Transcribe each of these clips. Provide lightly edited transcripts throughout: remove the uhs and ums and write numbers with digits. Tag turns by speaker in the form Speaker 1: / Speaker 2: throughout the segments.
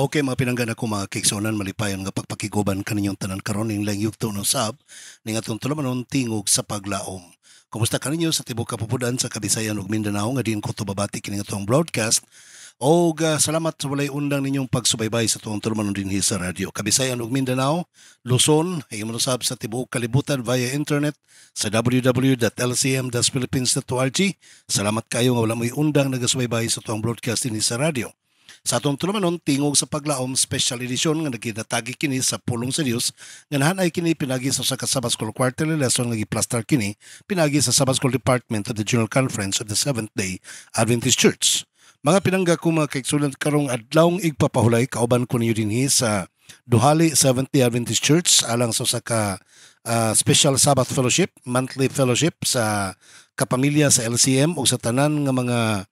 Speaker 1: Okay, mga pinanggan ako mga kiksonan malipayon nga pagpakiguban kaninyong tanan karon ning lang yugto no sab ning atong tulumanon tingog sa paglaom. Kumusta kaninyo sa tibuok kapupudan sa Kabisayan ug Mindanao nga diin ko to babati kini atong broadcast. O salamat sa walay undang ninyong pagsubaybay sa tuong tulumanon dinhi sa radyo. Kabisayan ug Mindanao, Luzon, ay manusab sa tibuok kalibutan via internet sa www.lcm-philippines.org. Salamat kayo nga wala mo'y undang nagasubaybay sa tuong broadcast dinhi sa radyo. Sa atong tulumanon, tingog sa paglaom special edition nga nagkinatagi kini sa pulong sa Dios nga nahanay kini pinagi sa Sabbath School quarterly lesson nga giplastar kini pinagi sa Sabbath School Department of the General Conference of the Seventh-day Adventist Church. Mga pinangga ko mga kaiksulat karong adlawng igpapahulay kauban ko niyo dinhi sa Duhali Seventh-day Adventist Church alang sa special Sabbath fellowship, monthly fellowship sa kapamilya sa LCM o sa tanan nga mga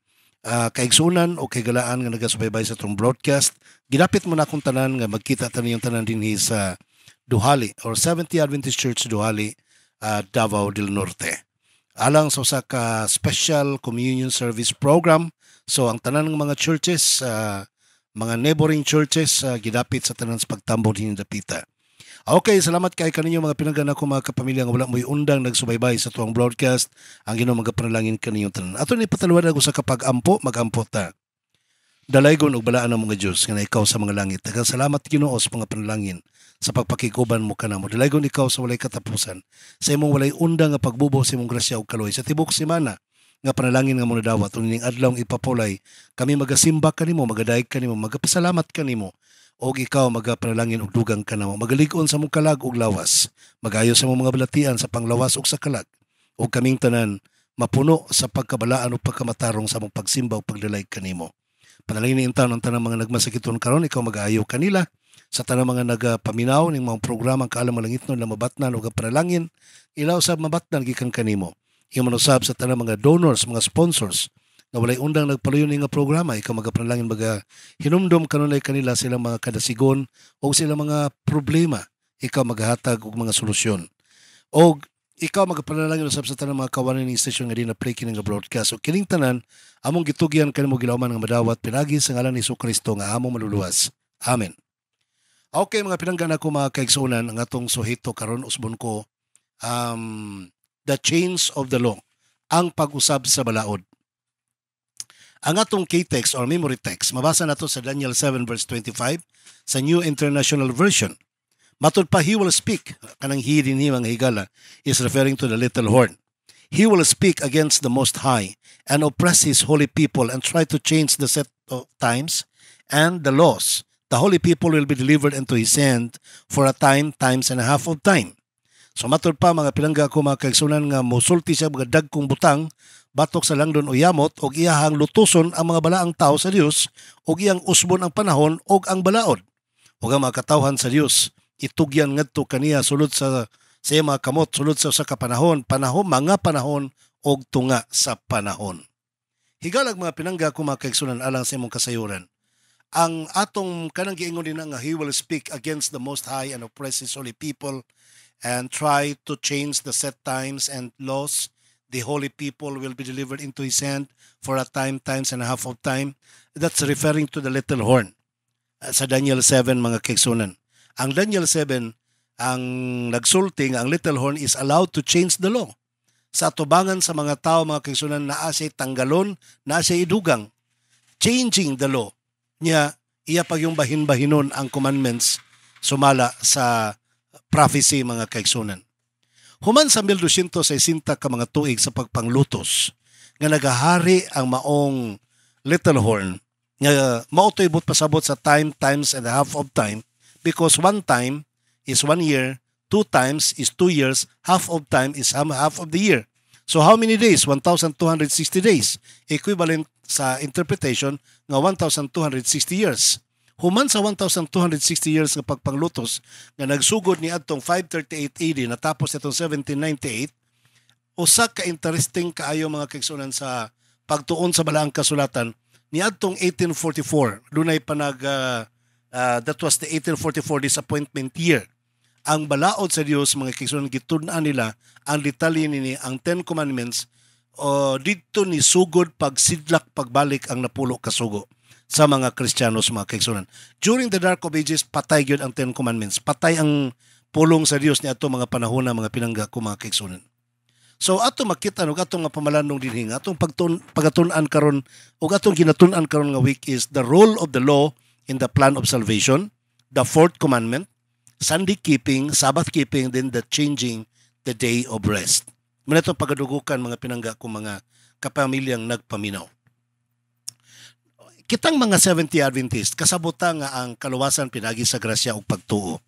Speaker 1: kaigsunan o kaigalaan nga nagasubaybay sa itong broadcast. Ginapit mo na akong tanan nga magkita tanan yung tanan dinhi sa Duhali or 70 Adventist Church Duhali, Davao del Norte. Alang sa special communion service program. So ang tanan ng mga churches, mga neighboring churches, ginapit sa tanan sa pagtambod dinhi dapita. Okay, salamat kay kaninyo mga pinanggan ako mga kapamilya nga wala mo'y undang nagsubaybay sa tuwang broadcast. Ang Ginoo magapanalangin kaninyo tanan. Ato ni pataluan ako sa kapag-ampo, mag-ampo ta. Dalaygon ug balaan ang mga Dios nga ikaw sa mga langit. Daghang salamat Ginoo sa mga panalangin sa pagpakiguban mo kanamo. Dalaygon ikaw sa walay katapusan. Sa imong walay undang nga pagbubo sa imong grasya ug kaloy sa tibuok semana nga panalangin nga mo nadawat uning adlaw ipapulay. Kami magasimba kanimo, magadayeg kanimo, magapasalamat kanimo. Og ikaw magapanalangin og dugang kanamo, magalig-on sa mong kalag og lawas, magayo sa mong mga balatian sa panglawas og sa kalag, og kaming tanan mapuno sa pagkabalaan ug pagkamatarong sa mong pagsimba ug pagdalay kanimo. Panalangin ni taon ang tanang mga nagmasakiton karon, ikaw magaayo kanila sa tanang mga nagapaminaw ning mga programa kaalam malangitnon na mabatnan ug panalangin, ilaw sa mabatnan gikan kanimo. Imo manusab sa tanang mga donors, mga sponsors na walay undang nagpaluyon nga programa, ikaw magapanalangin hinumdom kanunay kanila silang mga kadasigon o silang mga problema, ikaw maghatag og mga solusyon. O ikaw magapanalangin usab sa tanang mga kawanan ng istasyon nga di na play kini nga broadcast. O kining tanan among gitugyan kanimo gilawman nga madawat pinagi sa ngalan ni Jesucristo nga among maluluwas. Amen. Okay mga pinanggan ako mga kaigsunan, ang atong suhito karon usbon ko the chains of the law, ang pag-usab sa balaod. Ang atong key text or memory text, mabasa nato sa Daniel 7 verse 25 sa New International Version. Matod pa, he will speak, kanang he din mga higala, is referring to the little horn. He will speak against the Most High and oppress his holy people and try to change the set of times and the laws. The holy people will be delivered into his hand for a time, times and a half of time. So matod pa mga pinangga ko mga kaigsunan nga musulti siya mga dagkong butang batok sa langdon o yamot og iyahang lutuson ang mga balaang tao sa Dios og iyang usbon ang panahon og ang balaod. Ug ang mga katawhan sa Dios itugyan ngadto kaniya sulod sa mga kamot, sulod sa kapanahon, mga panahon og tunga sa panahon. Higalag mga pinangga ko mga kaigsunan alang sa imong kasayuran. Ang atong kanang giingon din nga he will speak against the Most High and oppress his holy people and try to change the set times and laws. The holy people will be delivered into his hand for a time, times and a half of time. That's referring to the little horn. Sa Daniel 7 mga kaigsunan. Ang Daniel 7, ang nagsulting, ang little horn is allowed to change the law. Sa atubangan sa mga tao mga kaigsunan na asay tanggalon, na asay idugang. Changing the law. Niya, iya pag yung bahin-bahinon ang commandments sumala sa prophecy mga kaigsunan. Human sa 1260 ka mga tuig sa pagpanglutos nga nagahari ang maong little horn nga mao to'y ibot pasabot sa time, times and a half of time because one time is 1 year, 2 times is 2 years, half of time is half of the year. So how many days? 1,260 days. Equivalent sa interpretation nga 1,260 years. Human sa 1,260 years nga pagpanglutos nga nagsugod ni adtong 538 AD natapos itong 1798, usa ka interesting kaayo mga kaigsunan sa pagtuon sa balaang kasulatan ni adtong 1844. Dunay panag that was the 1844 disappointment year. Ang balaod sa Dios mga kaigsunan gitud-an nila ang detalye ni ang 10 commandments didto ni sugod pagsidlak pagbalik ang napulo ka sugo. sa mga Kristiyanos, mga kaigsunan. During the Dark of Ages, patay gyud ang Ten Commandments. Patay ang pulong sa Dios ni ato mga panahon na mga pinangga ko, mga kaigsunan. So ato makita ug ato nga pamalandong dinhi nga atong pagatun-an karon ug atong ginatun-an karon nga week is the role of the law in the plan of salvation, the fourth commandment, Sunday keeping, Sabbath keeping, then the changing the day of rest. Muna itong pagadugukan mga pinangga ko, mga kapamilyang nagpaminaw. Kitang mga 70 Adventist, kasabuta nga ang kaluwasan pinagi sa grasya ug pagtuo.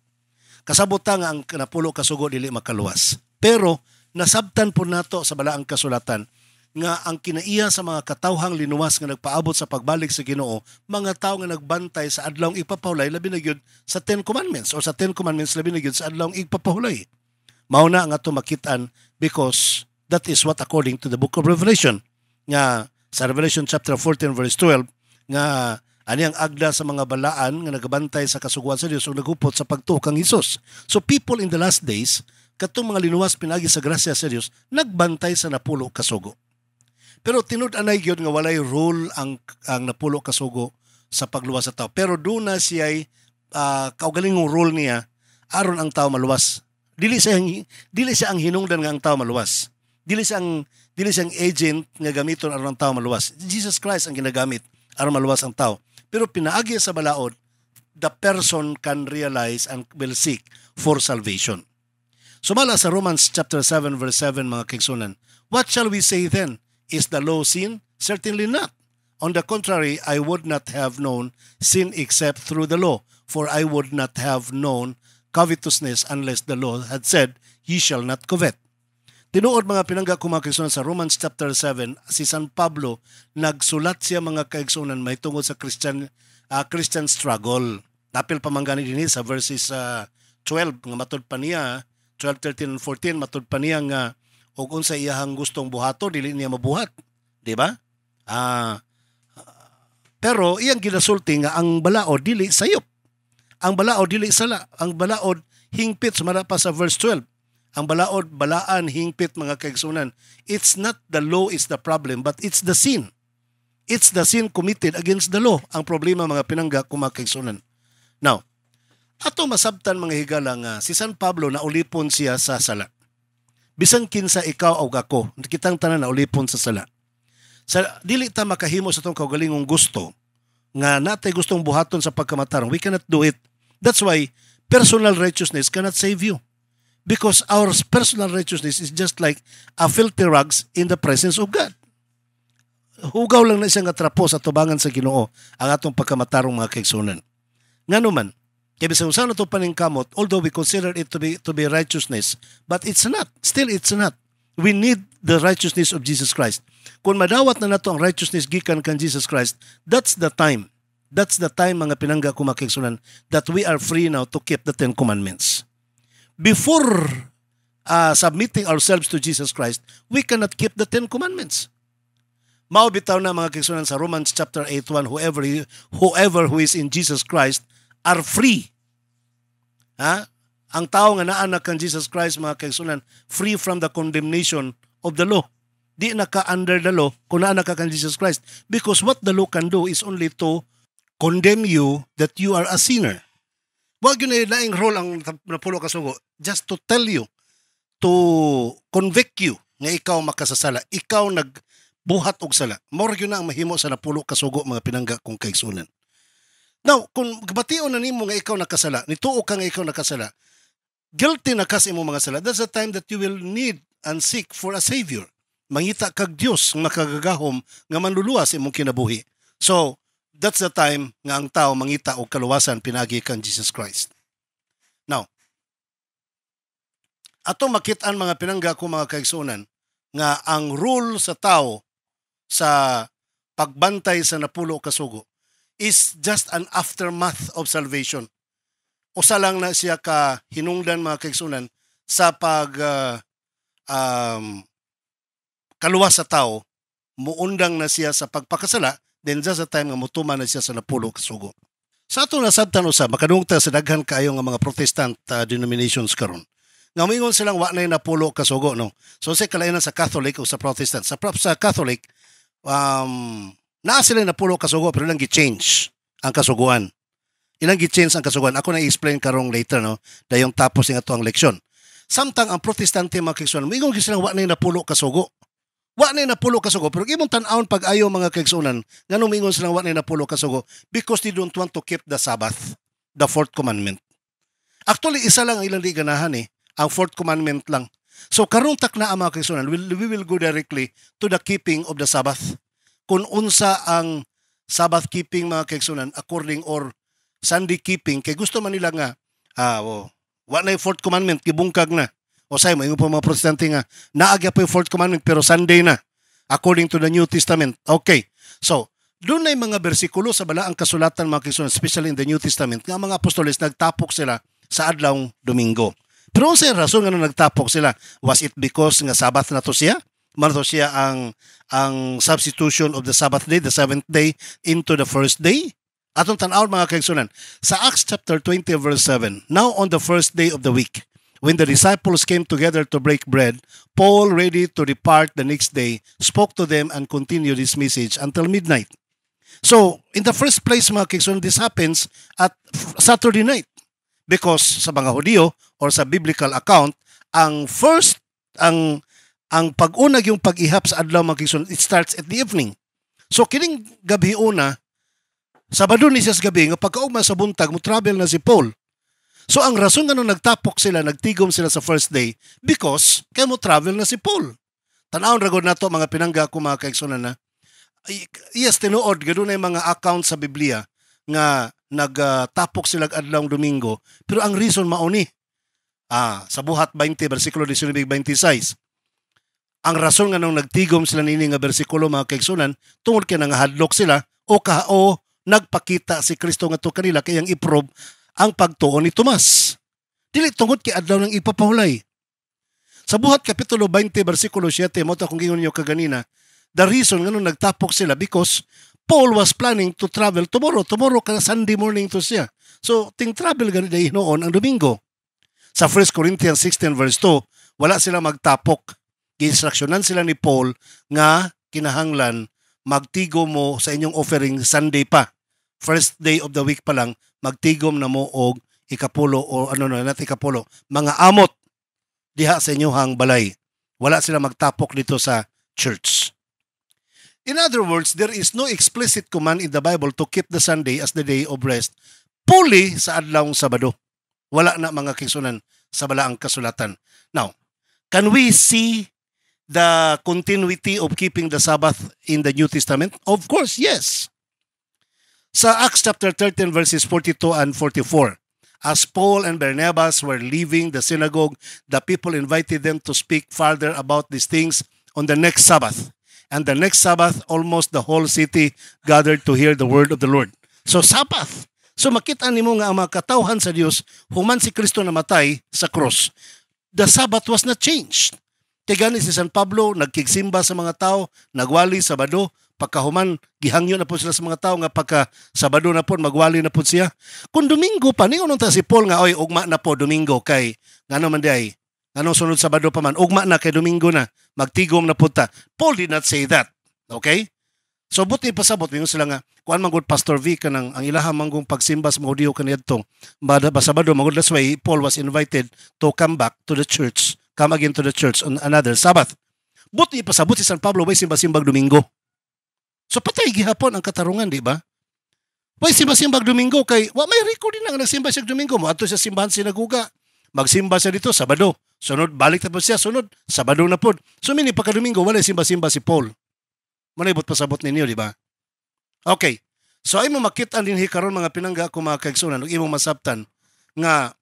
Speaker 1: Kasabuta nga ang napulo kasugo dili makaluwas. Pero nasabtan po nato sa balaang kasulatan nga ang kinaiya sa mga katawhang linuwas nga nagpaabot sa pagbalik sa Ginoo, mga tao nga nagbantay sa adlawng igpapahulay labi na gyud sa Ten Commandments or sa Ten Commandments labi na gyud sa adlawng igpapahulay. Mao na ang ato makitaan because that is what according to the book of Revelation nga sa Revelation chapter 14 verse 12 nga ani ang agda sa mga balaan nga nagabantay sa kasuguan sa Dios ug naghupot sa pagtuo kang Hesus. So people in the last days, katong mga linuwas pinagi sa grasya sa Dios, nagbantay sa napulo kasugo. Pero tinud-anay gyud nga walay role ang napulo kasugo sa pagluwas sa tao. Pero do na siya kaugalingong role niya aron ang tao maluwas. Dili siya ang hinungdan nga ang tao maluwas. Dili siyang agent nga gamiton aron ang tao maluwas. Jesus Christ ang ginagamit aron maluwas ang tao. Pero pinaagi sa balaod, the person can realize and will seek for salvation. Sumala sa Romans chapter 7 verse 7, mga kaigsunan, what shall we say then? Is the law sin? Certainly not. On the contrary, I would not have known sin except through the law, for I would not have known covetousness unless the law had said, ye shall not covet. Tinuod mga pinangga ko, mga kaigsunan, sa Romans chapter 7, si San Pablo nagsulat siya, mga kaigsunan, may tungkol sa Christian struggle. Napil pamanggani din sa verses 12 nga matud pa niya, 12, 13 and 14 matud pa niya nga og unsa iyahang gustong buhato dili niya mabuhat, di ba? Pero iyang ginasulti nga ang balaod dili sayop. Ang balaod dili sala, ang balaod hingpit sumara pa sa verse 12. Ang balaod, balaan, hingpit, mga kaigsunan. It's not the law is the problem, but it's the sin. It's the sin committed against the law. Ang problema, mga pinangga, kung mga kaigsunan. Now, ato masabtan, mga higala, nga si San Pablo na ulipon siya sa sala. Bisan kinsa ikaw o ako, kitang tanan na ulipon sa sala. Sa dili ta makahimo sa itong kaugalingong gusto, nga natay gustong buhaton sa pagkamatarong, we cannot do it. That's why personal righteousness cannot save you. Because our personal righteousness is just like a filthy rags in the presence of God. Hugaw lang na isang atrapo sa tubangan sa Ginoo ang atong pagkamatarong, mga kaigsunan. Nga naman, kaya bisang saan ito paningkamot, although we consider it to be righteousness, but it's not. Still, it's not. We need the righteousness of Jesus Christ. Kung madawat na nato ang righteousness gikan kan Jesus Christ, that's the time. That's the time, mga pinangga ko, mga kaigsunan, that we are free now to keep the Ten Commandments. Before submitting ourselves to Jesus Christ, we cannot keep the Ten Commandments. Mao bitaw na, mga kaigsunan, sa Romans chapter 8:1, whoever who is in Jesus Christ are free. Ang tao nga naanak kan Jesus Christ, mga kaigsunan, free from the condemnation of the law. Di na ka under the law kung naanak ka kan Jesus Christ. Because what the law can do is only to condemn you that you are a sinner. Wag yun ay laing role ang napulo kasugo. Just to tell you, to convict you nga ikaw makasasala. Ikaw nagbuhat og sala. More yun na ang mahimo sa napulo kasugo, mga pinangga kong kaigsunan. Now, kung bation na nimo nga ikaw nakasala, nituo ka nga ikaw nakasala, guilty na kas imo mga sala, that's the time that you will need and seek for a Savior. Mangita kag Dios nga makagagahom nga manluluwas imong kinabuhi. So, that's the time nga ang tao mangita og kaluwasan pinagi kan Jesus Christ. Now, ato makit-an, mga pinangga ko, mga kaigsunan, nga ang rule sa tao sa pagbantay sa napulo kasugo is just an aftermath of salvation. Usa lang na siya ka hinungdan, mga kaigsunan, sa kaluwas sa tao, muundang na siya sa pagpakasala, then just the time nga mutuma na siya sa napulo kasugo. Sa ato nasabtan usab, makadungta sa daghan kaayo nga mga Protestant denominations karon. Nga mingon silang wa na napulo kasugo, no. So sa kalainan sa Catholic o sa Protestant. Sa Catholic, Naa sila napulo kasugo pero ilang gi-change ang kasuguan. Ilang gi-change ang kasuguan. Ako na i-explain karong later, no? Dayong tapos ng ato ang leksyon. Samtang ang protestante mga kaigsunan, mingon silang wa na napulo kasugo. Wa na napulo kasugo. Pero imong tan-awon pag ayo mga kaigsunan, nganong mingon silang wa na napulo kasugo? Because they don't want to keep the Sabbath, the fourth commandment. Actually, isa lang ang ilang di ganahan ang fourth commandment lang. So karong takna ang mga kaigsunan, we will go directly to the keeping of the Sabbath. Kung unsa ang Sabbath keeping mga kaigsunan according or Sunday keeping, kay gusto man nila nga, wa na yung fourth commandment, gibungkag na. O say mo, yung po mga protestante nga, naagya po yung fourth commandment, pero Sunday na, according to the New Testament. Okay, so, doon na yung mga bersikulo sa balaang kasulatan mga kaigsunan, especially in the New Testament, nga mga apostoles, nagtapok sila sa adlawng Domingo. Pero sa rason nga nagtapok sila, was it because nga Sabbath na to siya? Mano siya ang substitution of the Sabbath day, the seventh day, into the first day? Atong tan-awon mga kaigsunan, sa Acts chapter 20 verse 7, now on the first day of the week, when the disciples came together to break bread, Paul, ready to depart the next day, spoke to them and continued his message until midnight. So, in the first place mga kaigsunan, this happens at Saturday night. Because sa mga Hudyo or sa biblical account, ang pag-unag yung pag-ihap sa adlaw mga kaigsunan, it starts at the evening. So, kining gabi una, Sabado ni siya sa gabi, nga pagkaugma sa buntag, mo travel na si Paul. So ang rason nga nung nagtapok sila, nagtigom sila sa first day, because kaya mo travel na si Paul. Tanawon ragod na to mga pinangga ko mga kaigsunan na. Yes, tinuod, ganoon na yung mga account sa Biblia nga nagtapok sila adlawng Domingo. Pero ang reason mauni, sa buhat 20, versikulo 19-26, ang rason nga nung nagtigom sila nini nga bersikulo mga kaigsunan, tungod kaya nangahadlok sila, o nagpakita si Kristo nga to kanila kayang iprobe ang pagtuon ni Tomas. Dili tungod kay adlaw ng ipapahulay. Sa buhat kapitulo 20 bersikulo 7 mo ta kung gingon niyo kaganina, the reason nga nung nagtapok sila because Paul was planning to travel tomorrow ka Sunday morning to siya. So ting travel gani day noon ang Domingo. Sa 1 Corinthians 16 verse 2, wala sila magtapok. Gi-instruksyonan sila ni Paul nga kinahanglan magtigom mo sa inyong offering Sunday pa. First day of the week pa lang, magtigom na mo og ikapulo o ikapulo. Mga amot diha sa inyong balay. Wala sila magtapok dito sa church. In other words, there is no explicit command in the Bible to keep the Sunday as the day of rest fully sa adlawng Sabado. Wala na mga kaigsunan sa balaang kasulatan. Now, can we see the continuity of keeping the Sabbath in the New Testament? Of course, yes. Sa Acts chapter 13 verses 42 and 44, as Paul and Barnabas were leaving the synagogue, the people invited them to speak further about these things on the next Sabbath. And the next Sabbath, almost the whole city gathered to hear the word of the Lord. So Sabbath. So makita nimo nga ang mga katawhan sa Dios, human si Kristo namatay sa cross. The Sabbath was not changed. Tigani si San Pablo, nagkigsimba sa mga tao, nagwali Sabado, pagkahuman, gihangyo na po sila sa mga tao nga pagka Sabado na po, magwali na po siya. Kung Domingo pa, ningon ta si Paul nga, oy, ugma na po Domingo kay, ngano man di ay, ngano sunod Sabado pa man, ugma na kay Domingo na, magtigom na po ta. Paul did not say that. Okay? So buti pasabot, ningon sila nga, kuan manggod Pastor V kanang ang ilahang manggong pagsimba sa mga Hudyo kaniyadtong Sabado, manggod that's why Paul was invited to come back to the church, come again to the church on another Sabbath. Buti pasabot si San Pablo, way simba-simbag Domingo. So patay gihapon ang katarungan, di ba? Way simba-simbag Domingo kay wa may record din nga nagsimba siya Domingo mo adto sa simbahan sinaguga. Magsimba siya dito Sabado. Sunod balik ta po siya sunod Sabado na pod. So mini pagka Domingo wala simba-simba si Paul. Manibot pasabot ninyo, di ba? Okay. So ay mo makita din karon mga pinangga ko mga kaigsunan ug imong masabtan nga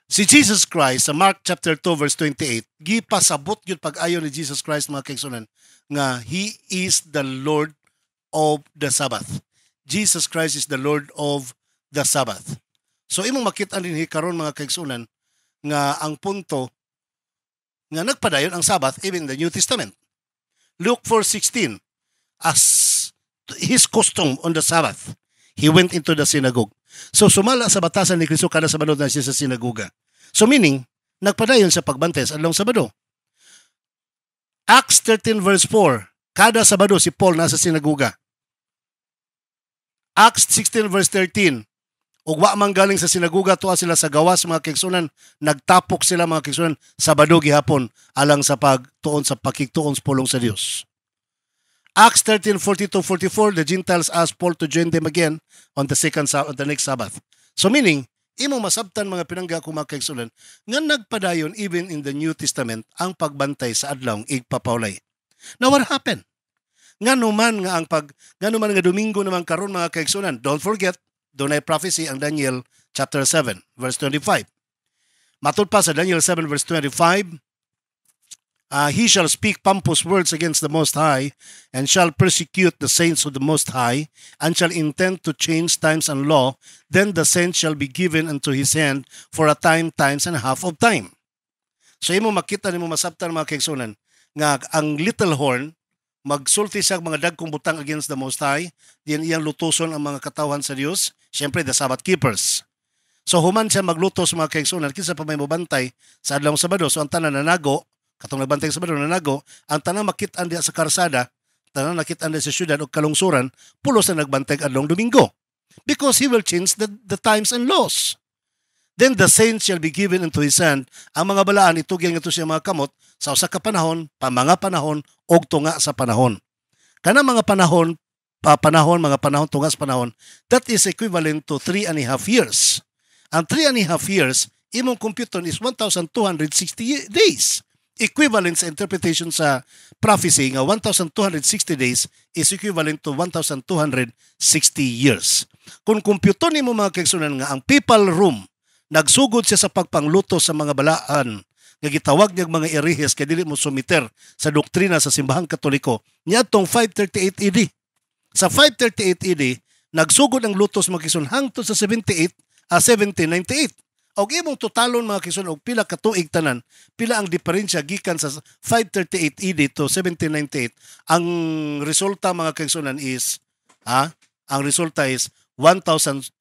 Speaker 1: si Jesus Christ sa Mark chapter 2 verse 28, gipasabot gyud pag-ayo ni Jesus Christ mga kaigsunan nga He is the Lord of the Sabbath. Jesus Christ is the Lord of the Sabbath. So imong makita din karon mga kaigsunan nga ang punto nga nagpadayon ang Sabbath even in the New Testament. Luke 4:16, as his custom on the Sabbath, he went into the synagogue. So sumala sa batasan ni Kristo kada Sabado na siya sa sinaguga. So meaning, nagpadayon sa pagbantay sa adlawng Sabado. Acts 13 verse 4, Kada Sabado si Paul nasa sinaguga. Acts 16 verse 13. Ug wa man galing sa sinaguga tuwa sila sa gawas mga kaigsunan, nagtapok sila mga kaigsunan Sabado gihapon alang sa pagtuon sa pakigtuon sa pulong sa Dios. Acts 13:42-44, the Gentiles asked Paul to join them again on the next Sabbath. So meaning, imo masabtan mga pinangga ko mga kaigsunan, nga nagpadayon even in the New Testament ang pagbantay sa adlaw igpapaulay. Now what happened? Nga naman nga Domingo naman karon mga kaigsunan, don't forget, dunay prophecy ang Daniel chapter 7 verse 25. Matud pa sa Daniel 7 verse 25, he shall speak pompous words against the Most High, and shall persecute the saints of the Most High, and shall intend to change times and law. Then the saints shall be given unto his hand for a time, times, and a half of time. So imo makita nimo masabtan mga kaigsunan nga ang little horn magsulti siya mga dagkong butang against the Most High, diyan iyang lutuson ang mga katawhan sa Dios, syempre the Sabbath keepers. So human siya maglutos mga kaigsunan kinsa pa may mobantay sa adlaw Sabado. So ang tanan nanago, katong nagbantay sa Sabado nanago, ang tanan makit-an diya sa karsada, tanan nakit-an diya sa syudad o kalungsuran, pulos na nagbantay adlaw Domingo. Because he will change the times and laws. Then the saints shall be given into his hand. Ang mga balaan itugyan nga siya mga kamot sa usa ka panahon, mga panahon og tunga sa panahon. Kana mga panahon, mga panahon tunga sa panahon, that is equivalent to 3.5 years. Ang 3.5 years, imong computon is 1,260 days. Equivalent sa interpretation sa prophecy nga 1,260 days is equivalent to 1,260 years. Kung computon nimo mga kaigsunan nga ang papal room nagsugod siya sa pagpangluto sa mga balaan nga gitawag niyang mga erehes kay dili mo sumiter sa doktrina sa simbahang Katoliko niadtong 538 AD. Sa 538 AD nagsugod ang lutos mga kaigsunan hangtod sa 1798. Og imong totalon mga kaigsunan og pila ka tuig tanan, pila ang diferensya gikan sa 538 AD to 1798. Ang resulta mga kaigsunan is ang resulta is 1,260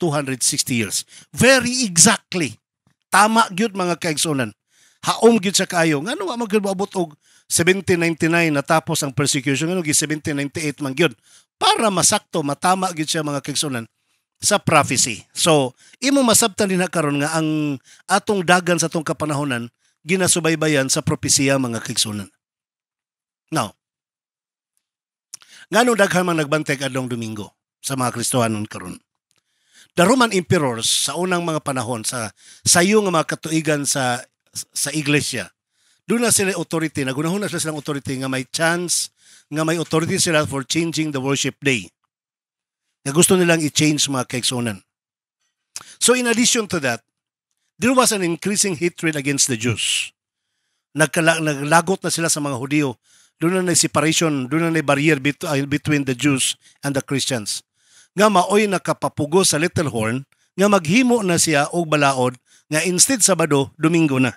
Speaker 1: years. Very exactly. Tama gyud mga kaigsunan. Haom gyud sa kaayo. Ngano wa magabot og 1799 natapos ang persecution, ngano gi 1798 man gyud. Para masakto matama gyud siya mga kaigsunan sa prophecy. So, imo masabtan din karon nga ang atong dagan sa atong kapanahonan ginasubaybayan sa propesiya mga kaigsunan. Now, ngano daghan man nagbantay adlong Domingo sa mga Kristohanon karon? The Roman emperors sa unang mga panahon sa sayo nga mga katuigan sa iglesia, doon na sila authority, nagunahon na sila silang authority nga may chance, nga may authority sila for changing the worship day. Na gusto nilang i-change mga kaigsunan. So in addition to that, there was an increasing hatred against the Jews. Naglagot na sila sa mga Hudyo. Doon na separation, doon na barrier between the Jews and the Christians. Nga maoy nakapapugo sa little horn, nga maghimo na siya og balaod, nga instead Sabado, Domingo na.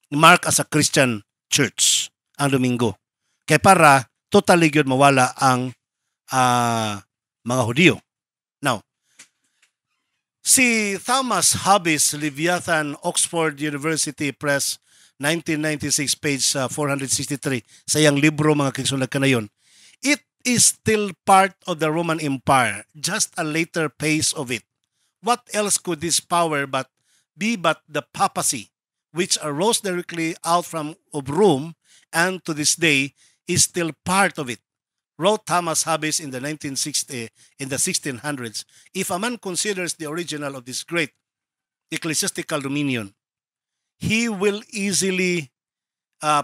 Speaker 1: Mark as a Christian church ang Domingo. Kaya para totally gyud mawala ang mga Hudyo. Now, si Thomas Hobbes, Leviathan, Oxford University Press, 1996, page 463, sa iyang libro mga kaigsunan kanayon, it is still part of the Roman Empire, just a later phase of it. What else could this power be but the papacy, which arose directly out of Rome, and to this day is still part of it. Wrote Thomas Hobbes in the 1600s, if a man considers the original of this great ecclesiastical dominion, he will easily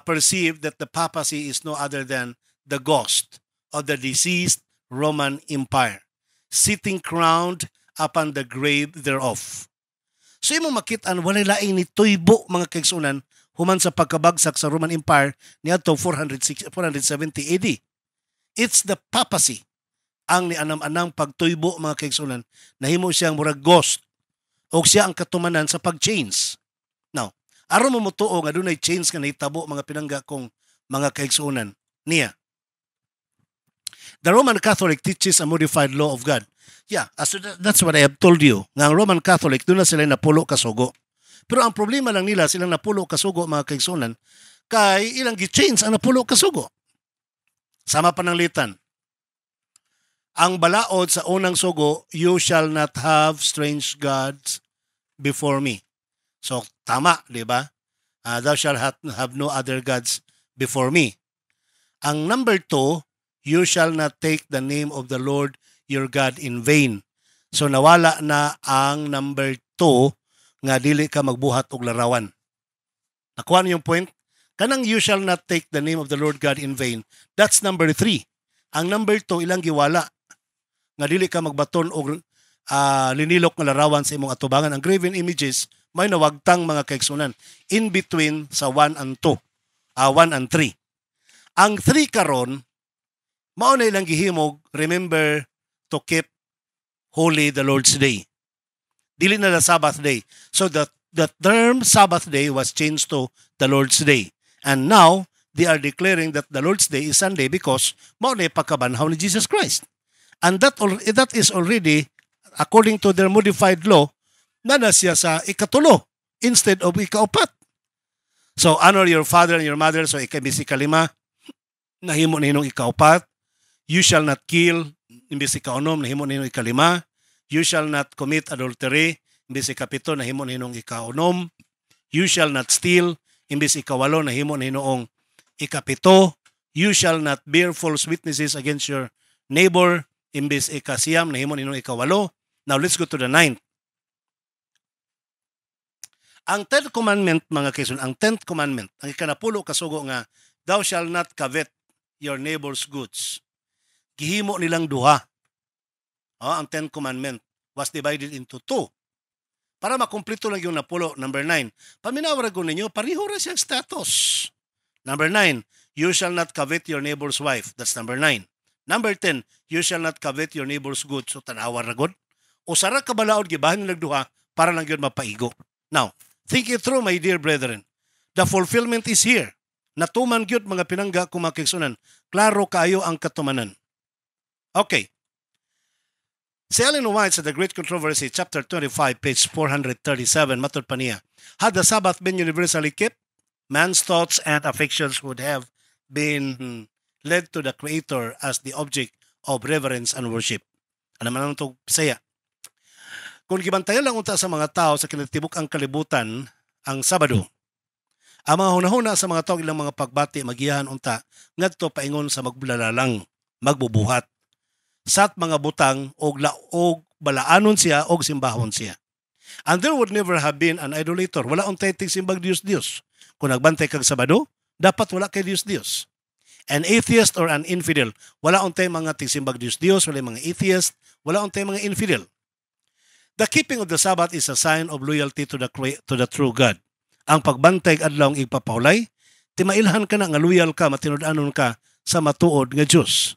Speaker 1: perceive that the papacy is no other than the ghost of the deceased Roman Empire, sitting crowned upon the grave thereof. So imo makit-an walay laing ni tuybo mga kaigsunan human sa pagkabagsak sa Roman Empire niadto 470 AD. It's the papacy ang nianam-anang pagtuybo mga kaigsunan, nahimo siyang murag ghost o siya ang katumanan sa pag-change. Now, aron mo mutuo nga dunay change nga nahitabo mga pinangga kong mga kaigsunan niya. The Roman Catholic teaches a modified law of God. Yeah, that's what I have told you. Nga ang Roman Catholic, doon na sila napulo kasugo. Pero ang problema lang nila, silang napulo kasugo mga kaigsunan, kay ilang gi-change ang napulo kasugo. Sama pananglitan. Ang balaod sa unang sugo, you shall not have strange gods before me. So, tama, di ba? Thou shalt have no other gods before me. Ang number 2, you shall not take the name of the Lord your God in vain. So, nawala na ang number 2 nga dili ka magbuhat og larawan. Nakuha niyo yung point? Kanang you shall not take the name of the Lord God in vain. That's number 3. Ang number 2, ilang giwala. Nga dili ka magbaton og linilok nga larawan sa imong atubangan. Ang graven images, may nawagtang mga kaigsunan. In between sa 1 and 2. 1 and 3. Ang 3 karon, mao na ilang gihimog, remember to keep holy the Lord's Day. Dili na the Sabbath day. So the term Sabbath day was changed to the Lord's Day. And now, they are declaring that the Lord's Day is Sunday because mao na pagkabanhaw ni Jesus Christ. And that is already, according to their modified law, na siya sa ikatulo instead of ikaupat. So, honor your father and your mother. So, imbis ikalima, nahimo ninong ikaupat. You shall not kill, imbis ikaunom, nahimo ninong ikalima. You shall not commit adultery, imbis ikapito, nahimo ninong ikaunom. You shall not steal, imbis ikawalo, nahimo ninong ikapito. You shall not bear false witnesses against your neighbor, imbis ikasiyam, nahimo ninong ikawalo. Now, let's go to the 9th. Ang 10th commandment, mga kaisun, ang 10th commandment, ang ikanapulo kasugo nga, thou shall not covet your neighbor's goods. Gihimo nilang duha. Ang 10th commandment was divided into 2. Para makumplito lang yung napulo, number 9. Paminawag ko ninyo, pariho ra siyang status. Number 9, you shall not covet your neighbor's wife. That's number 9. Number 10, you shall not covet your neighbor's goods. So, tanawa ra gud. O sara ka balaod, gibahan nilang duha, para lang yun mapaigo. Now, think it through, my dear brethren. The fulfillment is here. Natuman gyud mga pinangga kumakigsunan. Klaro kaayo ang katumanan. Okay. Si Ellen White sa The Great Controversy, chapter 25, page 437, matod pa niya, had the Sabbath been universally kept, man's thoughts and affections would have been led to the Creator as the object of reverence and worship. Ano man ito saya? Kung gibantayan lang unta sa mga tao sa kinatibuk ang kalibutan, ang Sabado, ang mga hunahuna sa mga tao ilang mga pagbati, magiyahan unta, ngadto paingon sa magbulalalang, magbubuhat, sat mga butang og balaanon siya og simbahon siya. And there would never have been an idolater. Wala untay tigsimbag Dios. Kung nagbantay kag Sabado, dapat wala kay Dios. An atheist or an infidel, wala untay mga tigsimbag Dios, wala mga atheist, wala untay mga infidel. The keeping of the Sabbath is a sign of loyalty to the true God. Ang pagbantay adlaw ang igpapaulay, timailhan ka na nga loyal ka, matinud-anon ka sa matuod nga Dios.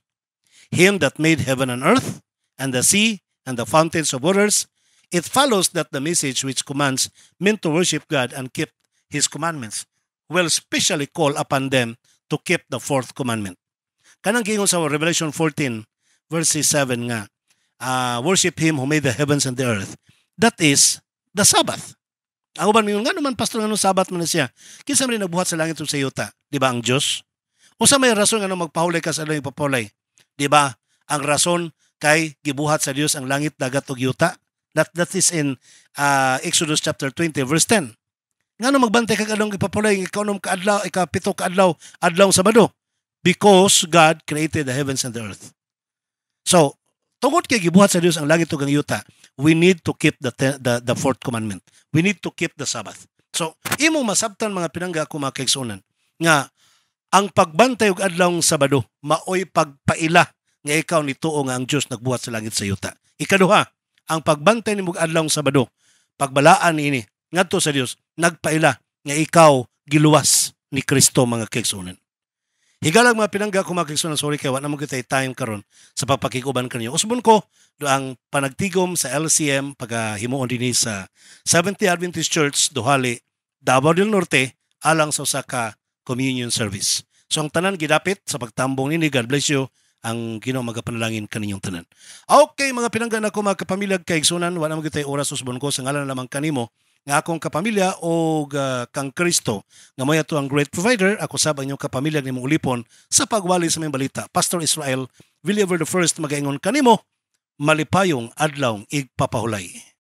Speaker 1: Him that made heaven and earth, and the sea, and the fountains of waters, it follows that the message which commands men to worship God and keep His commandments will specially call upon them to keep the 4th commandment. Kanang giingon sa Revelation 14, verse 7 nga, worship Him who made the heavens and the earth. That is the Sabbath. Ang uban nga naman, pastor, nga Sabbath man na siya. Kinsa man nagbuhat sa langit ug sa yuta? Di ba ang Diyos? O sa may rason nga magpahulay ka sa langit papahulay? Di ba? Ang rason kay gibuhat sa Dios ang langit, dagat ug yuta. That is in Exodus chapter 20 verse 10. Ngano magbantay kag adlaw ipapulay ikaw kaadlaw ikapito kaadlaw adlaw Sabado? Because God created the heavens and the earth. So, tungod kay gibuhat sa Dios ang langit ug ang yuta, we need to keep the 4th commandment. We need to keep the Sabbath. So, imo masabtan mga pinangga ko mga kaigsunan nga ang pagbantay og adlaw Sabado maoy pagpaila nga ikaw nituo nga ang Dios nagbuhat sa langit sa yuta. Ikaduha, ang pagbantay nimo og adlaw Sabado, pagbalaan niini ngadto sa Dios, nagpaila nga ikaw giluwas ni Kristo mga kaigsunan. Higalag mga pinangga ko mga kaigsunan, sorry kay wala mo kitay time karon sa pagpakiguban kanyo. Usbon ko do ang panagtigom sa LCM paghimuon dinhi sa Seventh-day Adventist Church Duhali, Davao del Norte alang sa usa ka communion service. So ang tanan gidapit sa pagtambong nini, God bless you, ang Ginoo magapanalangin kaninyong tanan. Okay mga pinangga nako mga kapamilag kaigsunan, wala mo kitay oras usbon ko sa ngalan lamang kanimo nga akong kapamilya o kang Kristo nga moy ato ang great provider. Ako sab ang inyong kapamilya nimong ulipon sa pagwali sa mga balita. Pastor Israel Villaver the first magaingon kanimo, malipayong adlaw igpapahulay.